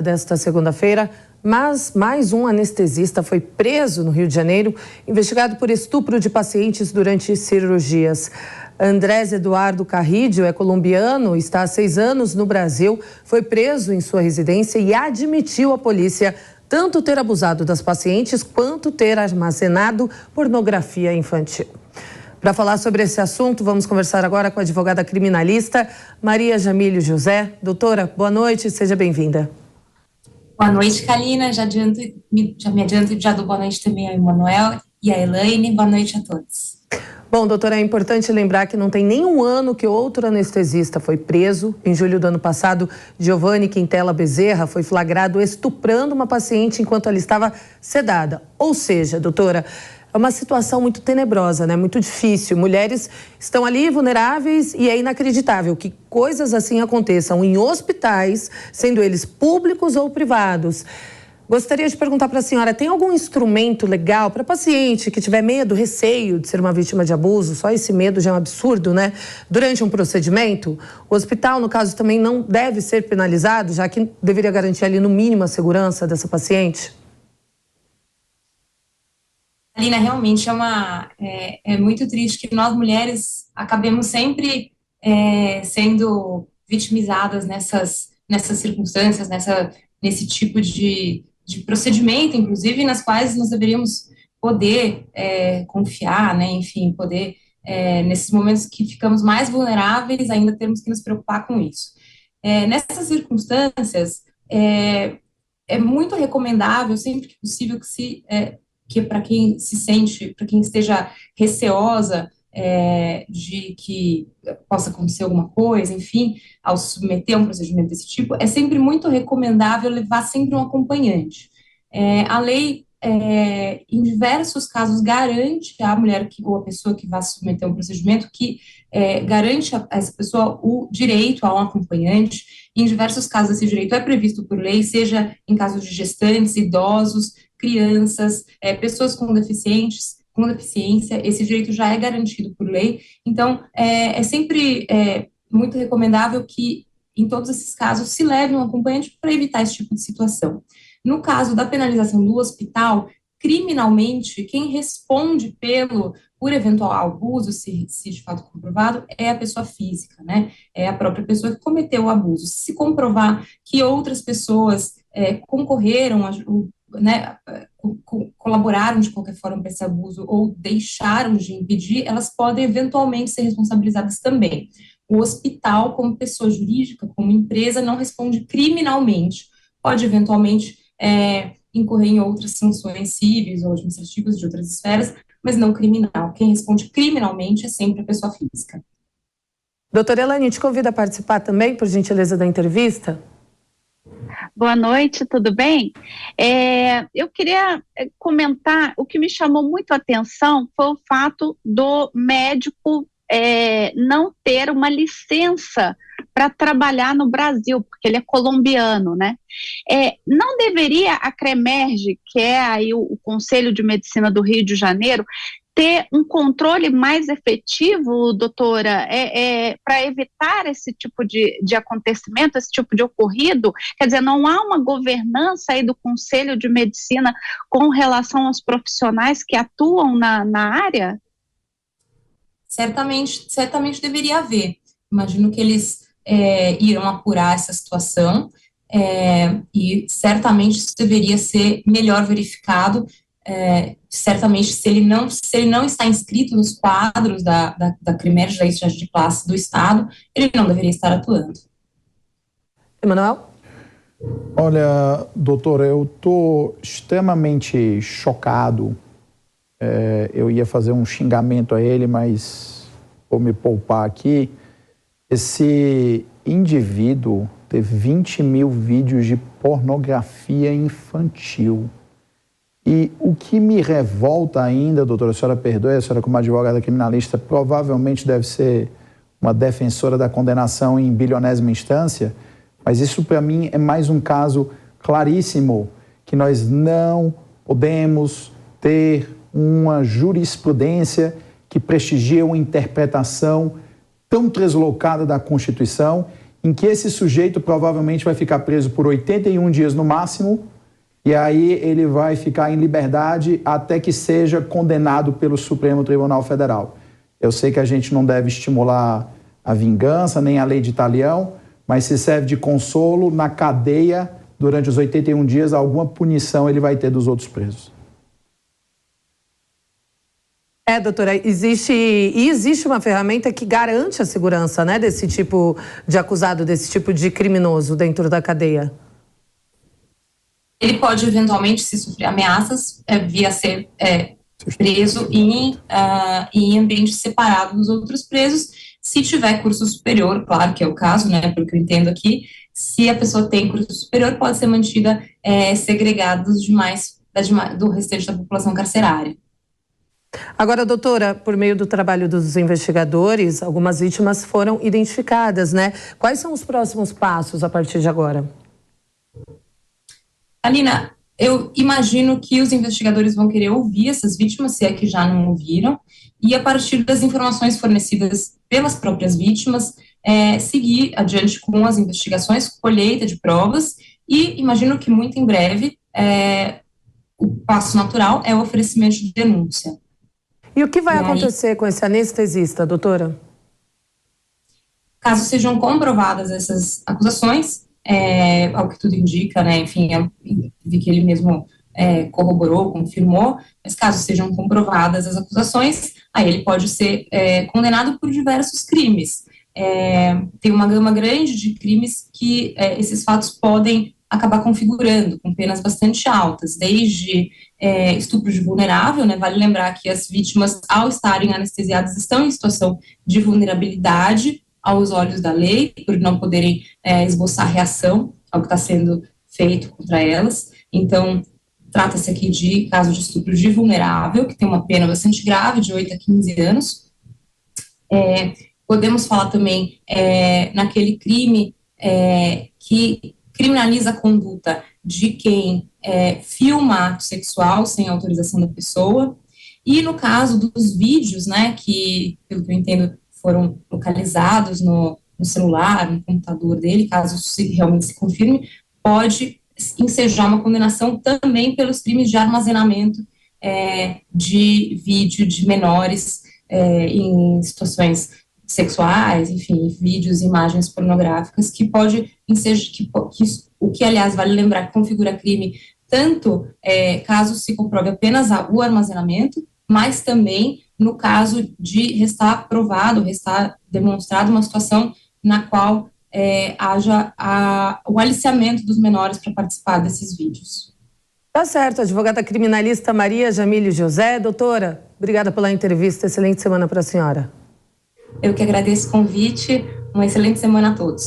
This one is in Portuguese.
Desta segunda-feira, mas mais um anestesista foi preso no Rio de Janeiro, investigado por estupro de pacientes durante cirurgias. Andrés Eduardo Carrillo é colombiano, está há 6 anos no Brasil, foi preso em sua residência e admitiu à polícia tanto ter abusado das pacientes quanto ter armazenado pornografia infantil. Para falar sobre esse assunto, vamos conversar agora com a advogada criminalista Maria Jamílio José. Doutora, boa noite, seja bem-vinda. Boa noite, Kalina. Já me adianto e já dou boa noite também ao Emanuel e à Elaine. Boa noite a todos. Bom, doutora, é importante lembrar que não tem nenhum ano que outro anestesista foi preso. Em julho do ano passado, Giovanni Quintela Bezerra foi flagrado estuprando uma paciente enquanto ela estava sedada. Ou seja, doutora, é uma situação muito tenebrosa, né? Muito difícil. Mulheres estão ali vulneráveis e é inacreditável que coisas assim aconteçam em hospitais, sendo eles públicos ou privados. Gostaria de perguntar para a senhora, tem algum instrumento legal para paciente que tiver medo, receio de ser uma vítima de abuso? Só esse medo já é um absurdo, né? Durante um procedimento, o hospital, no caso, também não deve ser penalizado, já que deveria garantir ali no mínimo a segurança dessa paciente? Alina, realmente é muito triste que nós mulheres acabemos sempre sendo vitimizadas nessas circunstâncias, nesse tipo de procedimento, inclusive, nas quais nós deveríamos poder confiar, né, enfim, poder, nesses momentos que ficamos mais vulneráveis, ainda temos que nos preocupar com isso. Nessas circunstâncias, é muito recomendável, sempre que possível, que para quem se sente, para quem esteja receosa de que possa acontecer alguma coisa, enfim, ao submeter a um procedimento desse tipo, é sempre muito recomendável levar sempre um acompanhante. A lei, em diversos casos, garante à mulher ou a pessoa que vai submeter a um procedimento garante a essa pessoa o direito a um acompanhante. Em diversos casos, esse direito é previsto por lei, seja em casos de gestantes, idosos, crianças, pessoas com deficiência, esse direito já é garantido por lei. Então, é sempre muito recomendável que, em todos esses casos, se leve um acompanhante para evitar esse tipo de situação. No caso da penalização do hospital, criminalmente, quem responde por eventual abuso, se de fato comprovado, é a pessoa física, né? É a própria pessoa que cometeu o abuso. Se comprovar que outras pessoas concorreram, né, colaboraram de qualquer forma para esse abuso ou deixaram de impedir, elas podem eventualmente ser responsabilizadas também. O hospital, como pessoa jurídica, como empresa, não responde criminalmente, pode eventualmente incorrer em outras sanções cíveis ou administrativas de outras esferas, mas não criminal. Quem responde criminalmente é sempre a pessoa física. Doutora Elaine, te convido a participar também, por gentileza, da entrevista. Boa noite, tudo bem? Eu queria comentar, o que me chamou muito a atenção foi o fato do médico não ter uma licença para trabalhar no Brasil, porque ele é colombiano, né? Não deveria a CREMERGE, que é aí o Conselho de Medicina do Rio de Janeiro, ter um controle mais efetivo, doutora, para evitar esse tipo de acontecimento, esse tipo de ocorrido? Quer dizer, não há uma governança aí do Conselho de Medicina com relação aos profissionais que atuam na área? Certamente deveria haver. Imagino que eles irão apurar essa situação e certamente isso deveria ser melhor verificado. Certamente, se ele não está inscrito nos quadros da CREMERGE, da entidade de classe do Estado, ele não deveria estar atuando. Emanuel? Olha, doutora, eu estou extremamente chocado. Eu ia fazer um xingamento a ele, mas vou me poupar aqui. Esse indivíduo teve 20 mil vídeos de pornografia infantil. E o que me revolta ainda, doutora, a senhora perdoe, a senhora como advogada criminalista provavelmente deve ser uma defensora da condenação em bilionésima instância, mas isso para mim é mais um caso claríssimo que nós não podemos ter uma jurisprudência que prestigia uma interpretação tão deslocada da Constituição em que esse sujeito provavelmente vai ficar preso por 81 dias no máximo, e aí ele vai ficar em liberdade até que seja condenado pelo Supremo Tribunal Federal. Eu sei que a gente não deve estimular a vingança, nem a lei de talião, mas se serve de consolo, na cadeia, durante os 81 dias, alguma punição ele vai ter dos outros presos. Doutora, existe uma ferramenta que garante a segurança, né, desse tipo de acusado, desse tipo de criminoso dentro da cadeia? Ele pode, eventualmente, se sofrer ameaças, via ser preso em ambiente separado dos outros presos, se tiver curso superior, claro que é o caso, né, pelo que eu entendo aqui, se a pessoa tem curso superior, pode ser mantida segregada dos demais, do restante da população carcerária. Agora, doutora, por meio do trabalho dos investigadores, algumas vítimas foram identificadas, né? Quais são os próximos passos a partir de agora? Alina, eu imagino que os investigadores vão querer ouvir essas vítimas, se é que já não ouviram, e a partir das informações fornecidas pelas próprias vítimas, seguir adiante com as investigações, colheita de provas, e imagino que muito em breve o passo natural é o oferecimento de denúncia. E o que vai acontecer com esse anestesista, doutora? Caso sejam comprovadas essas acusações, ao que tudo indica, né, enfim, vi que ele mesmo corroborou, confirmou, mas caso sejam comprovadas as acusações, aí ele pode ser condenado por diversos crimes. Tem uma gama grande de crimes que esses fatos podem acabar configurando, com penas bastante altas, desde estupro de vulnerável, né, vale lembrar que as vítimas, ao estarem anestesiadas, estão em situação de vulnerabilidade aos olhos da lei, por não poderem esboçar reação ao que está sendo feito contra elas. Então, trata-se aqui de caso de estupro de vulnerável, que tem uma pena bastante grave, de 8 a 15 anos. Podemos falar também naquele crime que criminaliza a conduta de quem filma ato sexual sem autorização da pessoa. E no caso dos vídeos, né, que, pelo que eu entendo, foram localizados no celular, no computador dele, caso realmente se confirme, pode ensejar uma condenação também pelos crimes de armazenamento de vídeo de menores em situações sexuais, enfim, vídeos e imagens pornográficas, que pode ensejar, o que, aliás, vale lembrar que configura crime tanto caso se comprove apenas o armazenamento, mas também no caso de restar provado, restar demonstrado uma situação na qual haja o aliciamento dos menores para participar desses vídeos. Tá certo, advogada criminalista Maria Jamílio José. Doutora, obrigada pela entrevista, excelente semana para a senhora. Eu que agradeço o convite, uma excelente semana a todos.